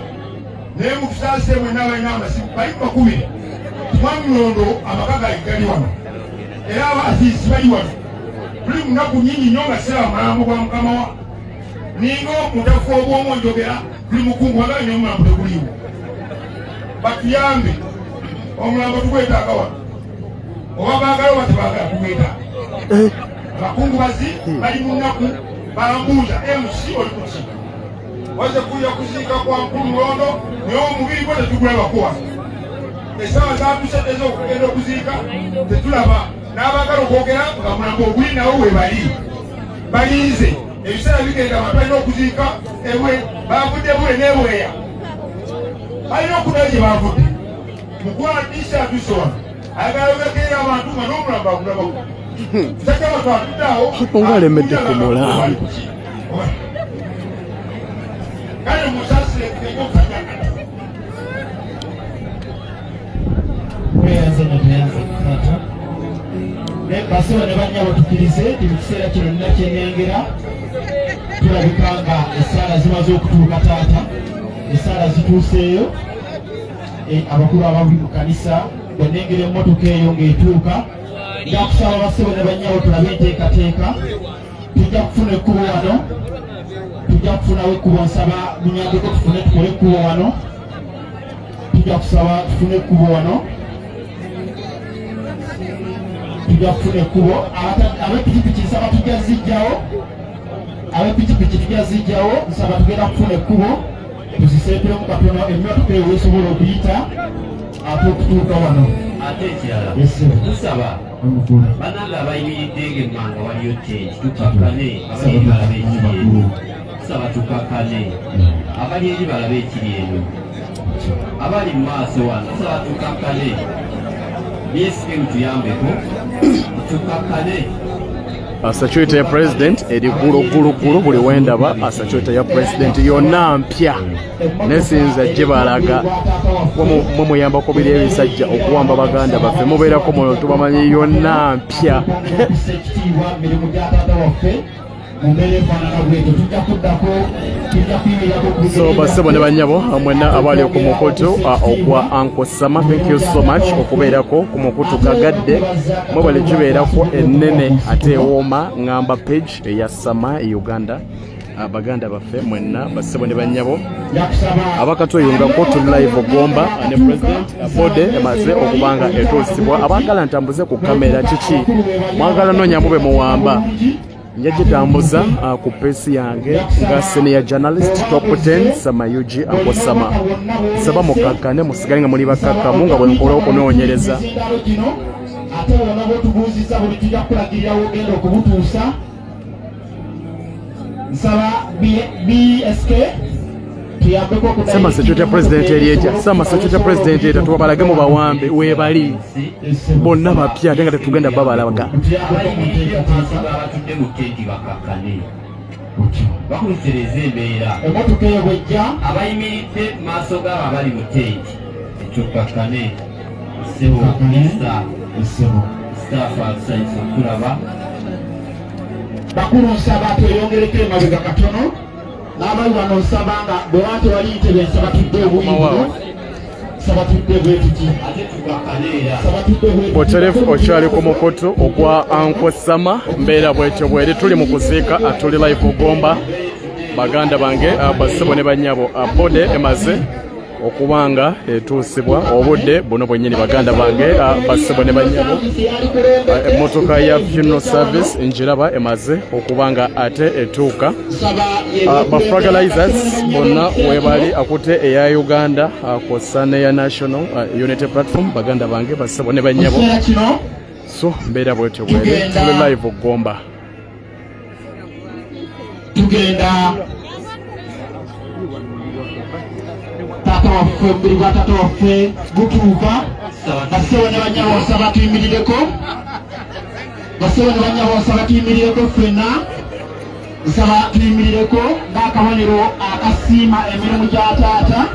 naye mu tusaase mwenna abalina amasimu bali 10 mwami Mulondo amaka gali wano era abaasiisi bali wano tuli mu nnaku nnyingi nnyo nga siraba mulambo gwa mukama wa ninga omutafu obw'omu njogera tuli mukungu wagala nnyo omulambo teguliwo batuyambe omulambo tugwetaaga wano oba baagala oba tebaagala tugwetaaga abakungubazi bali mu nnaku bambuuza MC oli kuki waze kuya kuziika kwa mukulu Mulondo naye omubiri gwe tetugulabako wano essaawa zaatuuse ez'okugenda okuziika tetulaba n'abaagala okwogera nga mulambo oguli nawo we bali balinze ebiseera bigenda abantu balina okuziika ewe bavudde bule n'ebweya balina okunayo gye bavudde mukwana disi atuuse wano ayagala ogekerera abantu nga n'omulambo agulabako Ongalemedde ku mulambo. Basaba ne banyabo tukirize ekiseera kino nina kyenengera tulabika nga essaala zimaze okutuuka taata essaala zituuseeyo abakulu ababuli mu kanisa bwenengera emmotoka eyo ng'etuuka njakusaba basebo ne banyabo tulabe enteekateeka tujja kufuna ekkubo wano tujja kufunawo ekkubo nsaba munyambeko tufune tukole ekkubo wano tujja kusaba tufune ekkubo wano tujja kufuna ekkubo ab'epikipiki nsaba tujja zijjawo ab'epikipiki tujja zijjawo nsaba tugenda kufuna ekkubo tuziseepiremu katono emmotoka eyo weesobola okuyita ate okutuuka wano ate ekirala tusaba bananga abayimiridde ng'emmanga waliyo tenti tukakkane abali eri balabe ekiri eno tusaba tukakkane abali eri balabe ekiri eno abali mu maaso wano tusaba tukakkane byesibe mutuyambeko tukakkane. Security ya president eri gulu buli wendaba security ya president yonna mpya nesinza gye balaga mumuyambako biri ebisajja okuwamba baganda baffe mubeerako muno tubamanyi yonna mpya. So basebo ne banyabo mwenna abali ku mukutu ogwa Uncle Sama, thank you so much okubeerako ku mukutu gagadde mwebale gibeerako ennene ate ewooma ngamba page eya Sama Uganda baganda baffe mwenna basebo ne banyabo abakatweyungako tu live ogomba ne president Bode emaze okubanga etuusibwa abagala ntambuze ku kamera kiki mwagala nonya mube muwamba njagitambuza ku pesi yange nga senior journalist top 10 Sama Yuji Uncle Sama saba mukakkane musigale nga muli bakakkamu nga bwe nkola okunoonyereza ate wona botubuuziza buli tujja kukulagirira wogenda okubutuusa nsaba BSK Sama security president eriyeja Sama security president era tubalage mu bawambe webali bonna bapya ate nga tetugenda babalaga bakulisereza embeera emotoka eyo bwejja abayimiridde maaso gaabo abali mu tenti ekyokkakkane sebo misa staff outside okulaba bakulu nsaba tweyongereko emabega katono n'abali wano nsaba nga bwe wante wali ntebe nsaba tudde obuyingo nsaba tudde bwetuki ate tukakkaneera Boterefu okyali ku mukutu ogwa Uncle Sama mbeera bwetyo bweri tuli mu kuziika atuli live ogomba baganda bange basebo ne banyabo Bode emaze okubanga etuusibwa obudde buno bwennyini baganda bange basebo ne banyabo emmotoka ya funeral service njiraba emaze okubanga ate etuuka bafragalizers bonna webali akute eya Uganda kosa neya national unity platform baganda bange basebo ne banyabo so mbeera bwetyo bweri tuli live ogomba tugenda tata waffe buli bwa tata waffe gutuuka basebo ne banyabo nsaba tuyimirireko basebo ne banyabo nsaba tuyimirireko ffenna nsaba tuyimirireko ng'akabonero akasiima emirimu gya taata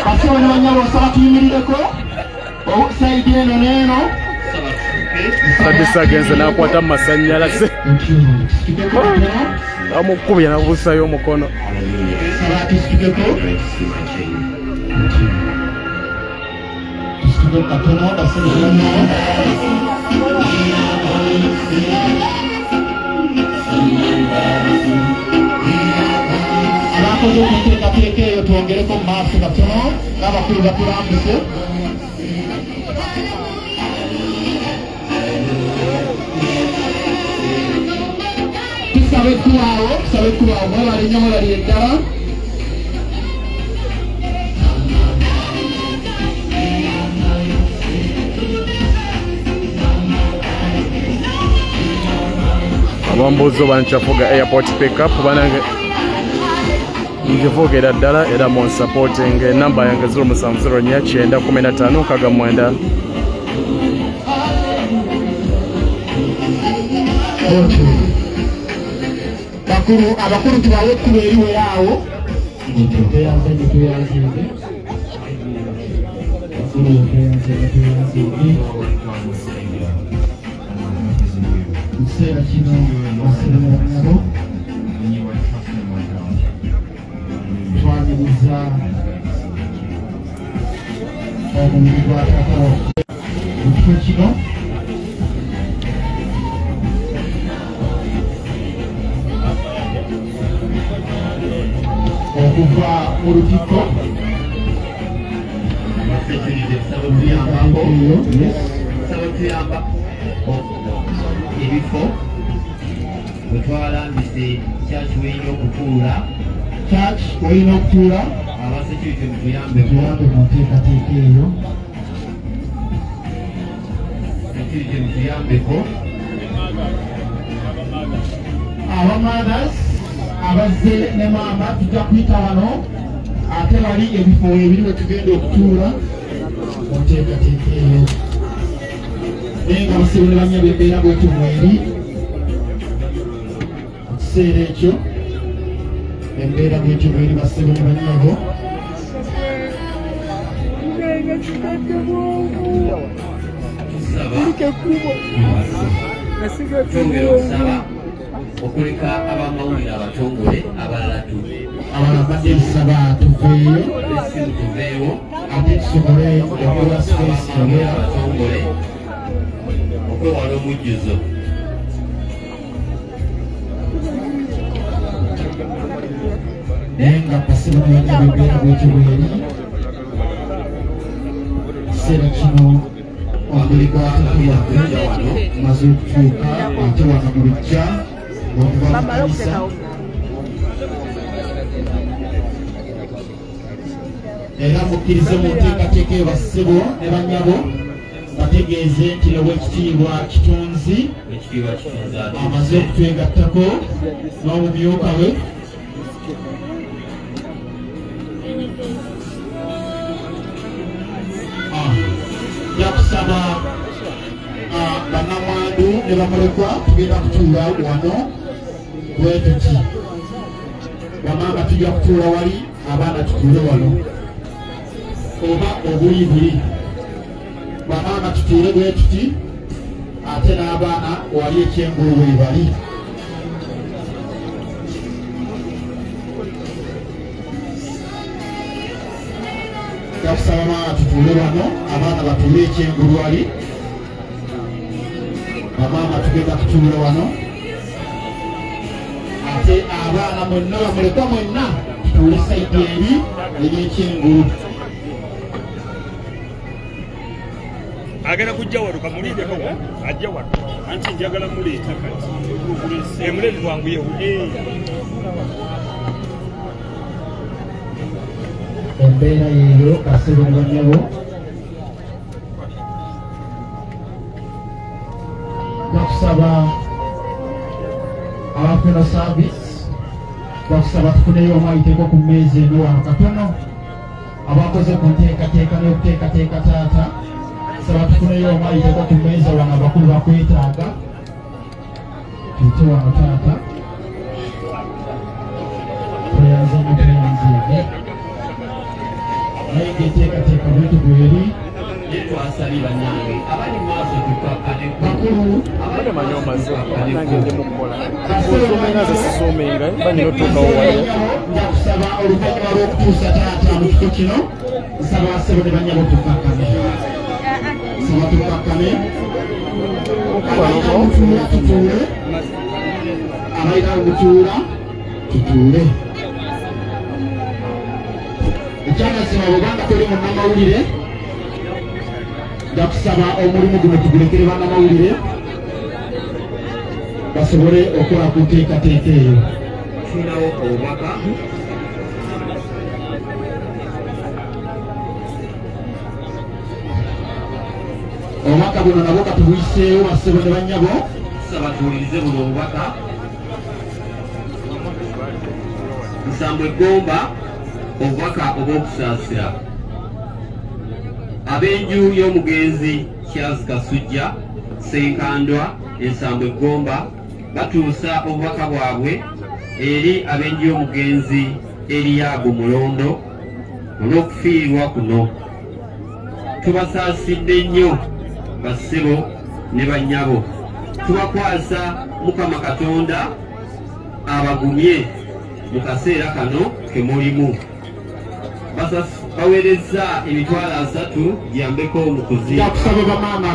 basebo ne banyabo nsaba tuyimirireko sayidi eno n'eno Kadisa agenze n'akwata mu masannyalaze amukubya n'abuusayo omukono abakoze okuteekateeka eyo twongereko mu maaso katono n'abakulu batulambuse tusabe ekkubaawo mwebale nnyo mwebali eddala abambuuzo bankyafuga airport pickup banange njivugera ddala era munsupporting enamba yange 0709 915 69. abakulu tubawe ekkubo eriwe yaawo ekiseera kino baseremeranyabo twaniriza omubiri gwa taata waffe mu kifo kino okuva mu lutikko ebifo wetwalambise church weyina okutuula abasekirite mutuyambe mu nteekateeka eyo sekirite mutuyambeko abamothers abazze ne maama tujja kuyita wano ate bali ebifo ebiri we tugenda okutuula mu nteekateeka eyo naye nga basibe ne banya bembeera bwetu mweri mu kiseera ekyo embeera bwetu mweri basibe ne banyabo twongera okusaba okuleka abamawulire abatongole abalala badde tusaba tuveeyo esimu tuveewo ate tusobole okuwa space abamawulire abatongole okwewala omujjuzo naye nga basibe ne banya bembeera bwetu bweri ekiseera kino omubiri gwa taata waffe maze okutuuka ate wano mu lujja okuva mu kanisa era mukkirize mu nteekateeka eyo bassebo ne bannyabo bategeeze nti n'obwekitiibwa kitunzi ekitiibwa kitunzi amaze okutwegattako n'omumyuka we jakusaba bannamwandu ne bamulekwa tugenda kutuula wano bwetuti bamama tujja kutuula wali abaana tutuule wano oba obuli buli bamama tutuule bwetuti ate n'abaana wali ekyengulu weebali jakusaba maama tutuule wano abaana batuule ekyengulu wali bamama tugenda kutuula wano ate abaana mwenna bamulekwa mwenna tutuule saidi eri eryekyengulu agenda kujja wano kamuliireko ajja wano anti njagala muleeta kati muleete twanguyewo embeera yeeyo kasebe ne bannyabo bakusaba abafuna service bakusaba tufuneyo omwayiteko ku mmeeza eno wano katono abakoze ku nteekateeka n'okuteekateeka taata saba tufuneyo omwayiteko ku mmeeza wano abakulu bakwetaaga tuyite wano taata tweyanze nnyo naye ng'enteekateeka bwetu bweri twasabye bannange abali maaso tukakkaneko bakulu bamanyi omaze nangende mukukola ozomenya zesisomenga banyina otuukawo waliwo njakusaba oluvannyuma lw'okutuusa taata mu kifo kino nsaba asebo ne banyabo tukakkane saba tukakkane abalina omutuula tutuule abalina omutuula tutuule ekyamazima bwebanga toli munnamawulire njakusaba omulimu guno tugulekere bannamawulire basobole okukola ku nteekateeka eyo tulinawo obubaka obubaka buno nabwo katubuyiseewo bassebo ne bannyabo tusaba tuwulirize buno obubaka nsambwe eggomba obubaka obw'okusaasira ab'enju y'omugenzi Charles Kasujja Senkandwa ensambwe eggomba batuusa obubaka bwabwe eri ab'enju y'omugenzi Eriyaago Mulondo olw'okufiirwa kuno. Tubasaasidde nnyo bassebo ne bannyabo. Tubakwasa Mukama Katonda abagumye mu kaseera kano ke mulimu. Baweerezza emitwalo 3 giyambeko mu kuzimba. Kusaba bamaama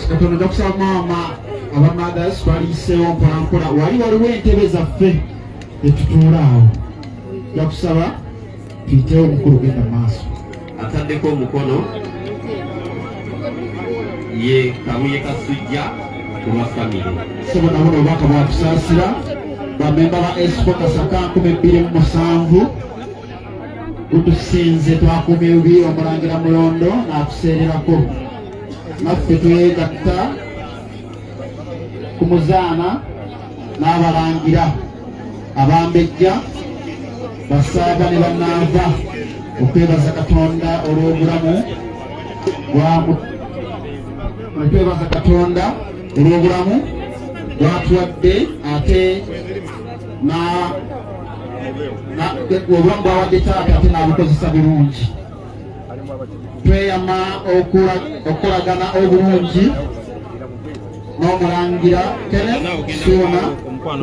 Katonda kusaba maama abamadas twaliiseewo mpolampola wali waliwo entebe zaffe etutuula awo. Yakusaba tuyiteewo omukulu genda maaso. Ataddeko omukono ye Kabuye Kasujja ku lwa famire. Sebo nabo obubaka bwatusaasira bamemba ba Expo Kasaka 2007 utusinze twakumye ubi Omulangira Mulondo n'akuseererako. Naffe twegatta ku muzaana n'abalangira abambejja basaaga ne bannaava okwebaza Katonda olw'obulamu twebaza Katonda olw'obulamu bwatuwadde ate obulamu bwawadde taata ate n'abukozesa bulungi. Tweyama okulagana obulungi n'Omulangira Kenneth Suuna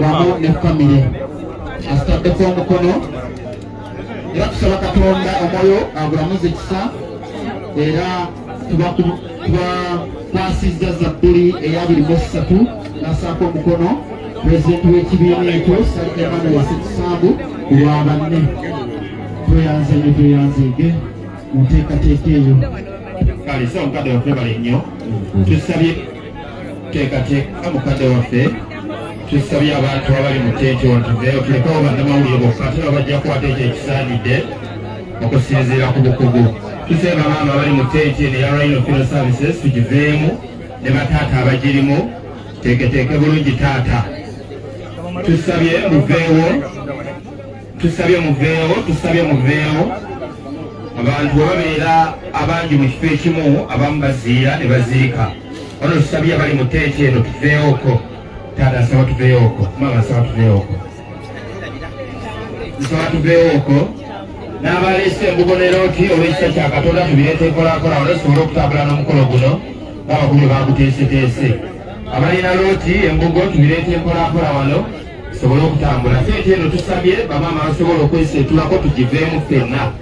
wamu ne famire asitaddeko omukono. Era tusaba Katonda omwoyo agulamuze ekisa era tubakwasizza Zabbuli eya 23 n'assaako omukono pulezidenti w'ekibiina ekyo Sir Emmanuel Ssekisambu ku lwa banne. Tweyanzeege mu nteekateeka eyo. Kale so mukadde waffe bali nnyo tusabye teekateeka mukadde waffe tusabye abantu abali mu tteete watuveeyo tulekawo bannamawulire bokka ate bajja kukwata ekyo ekisaanidde okusinziira ku bukugu. Tusabye bamaama abali mu tteete ne ya Rhino Funeral Services tugiveemu ne bataata abagirimu teeketeeke bulungi taata. Tusabye muveewo abantu bwe babeera abangi mu kifo ekimu abamu baziira ne baziika. Wano tusabye abali mu tteete eno tuveewoko. Taata asaba tuveewoko, maama asaba tuveewoko. Nsaba tuveewoko n'abaleese embugo ne looti olw'ekisa kya Katonda tubireete enkolaakola wano tusobole okutambula n'omukolo guno ng'abakulu baguteeseteese. Abalina looti embugo tubireete enkolaakola wano tusobole okutambula. Tteete eno tusabye bamaama basobola okweseetulako tugiveemu ffenna.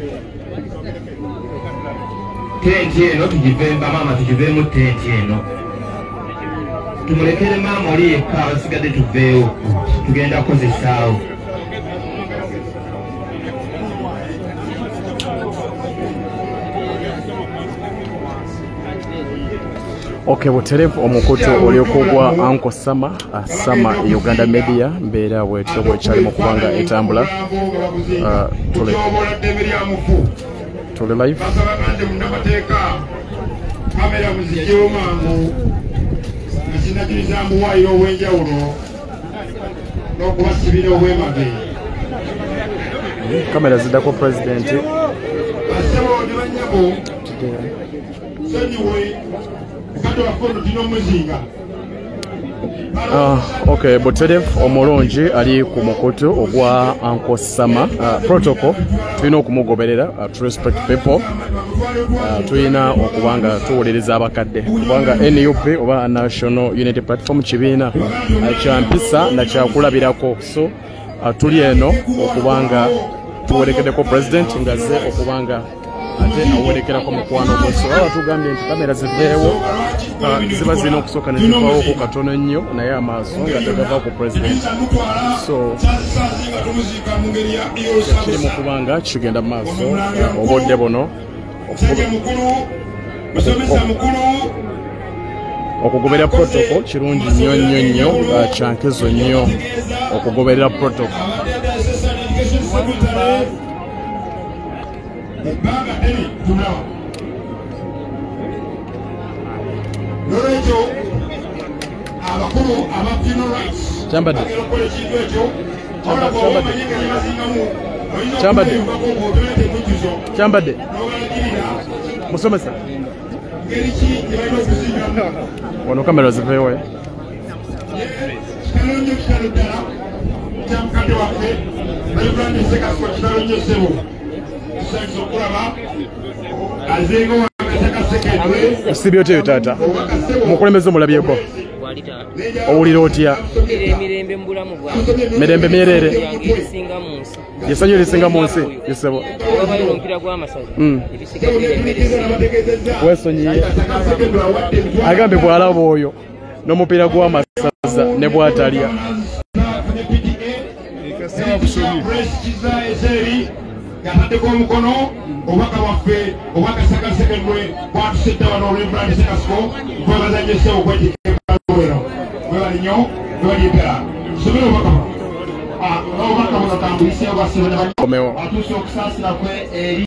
Tteete eno tugiveemu bamaama tugiveemu tteete eno. Tumulekere maama oli yekka abasigadde tuveewo tugenda kukozesaawo. Okay, buterevu omukutu olyokugwa Uncle Sama Sama Uganda Media mbeera bwetyo bwekyali mu kubanga etambula tuli live kamera muzigyewo mangu nasinakiriza muwaayiro obw'enjawulo n'okubasibira obwemage. kamera ziddako pulezidenti basebo ne bannyabo sonyiwe mukadde waffe ono tulina omuzinga. Okay, buterevu omulungi ali ku mukutu ogwa Uncle Sama protocol tulina okumugoberera to respect people. Tulina okubanga tuwuliriza abakadde kubanga NUP oba National Unity Platform kibiina kya mpisa na kyakulabirako. So tuli eno okubanga tuwerekeddeko president ngazze okubanga ate awerekerako mukwano gwe. So aba tugambye nti kamera ziveewo ziba zirina okusooka ne zivaawo ku katono nnyo naye amaaso nga tegava ku president. So kiri mu kubanga kigenda mu maaso obudde buno okugoberera protocol kirungi nnyo nnyo nnyo kyankezo nnyo okugoberera protocol. Lolekyo abakulu aba funeral rights Kyambadde. Kyambadde. Musomesa. Wano kamera ziveewo. kitalo ddala kya mukadde waffe Reverend Ssekasiko kitalo nnyo ssebo tusanyusa okulaba azeeko wakasekaseke Sibi oteyo taata mukulembeze mulabyeko owulira otya emirembe mu bulamu bwange mirembe myerere ebisinga mu nsi yesanyo lisinga mu nsi yesebo wabayo omupiira gw'amasaza ebisiga biremereza wesonyiye agambe bw'alaba oyo n'omupiira gw'amasaza ne bw'atalya yataddeko omukono obubaka bwaffe obwakasakasekendwe bwatusedde wano Reverend Ssekasiko kwebaza nnyo ssebo okwetikero webali nnyo webali ddala tusomere obubaka buno tambulise obwasebe atuuse okusaasira kwe eri